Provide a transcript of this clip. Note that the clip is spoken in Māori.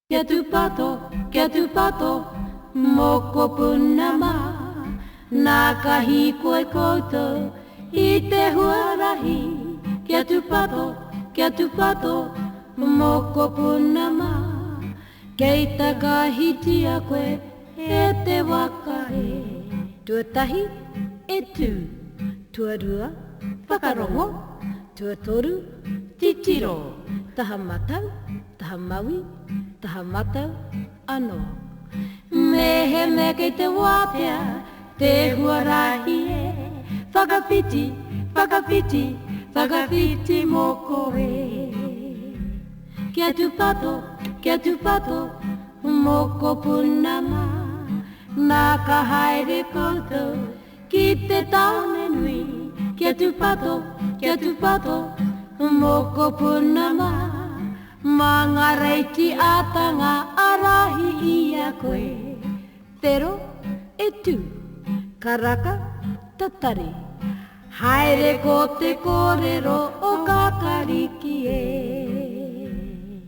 Kia tu pato, moko punama. Nā kahi koe koutou i te huarahi. Kia tu pato, moko punama. Kei takahi tia koe e te wakae. Tuatahi e tū, tuarua, whakarongo, tuatoru, titiro. Taha matau, taha maui, taha matau, ano. Mehe me kei te wapea, te huarahi e. Whakawhiti, whakawhiti, whakawhiti mō koe. Kia tu pato, moko punama. Nā ka haere koutou ki te taone nui. Kia tu pato, moko punama. Mā ngā reiti ātanga arahi i a koe. Tero e tū, karaka tatari. Haere ko te kōrero o ka kariki e.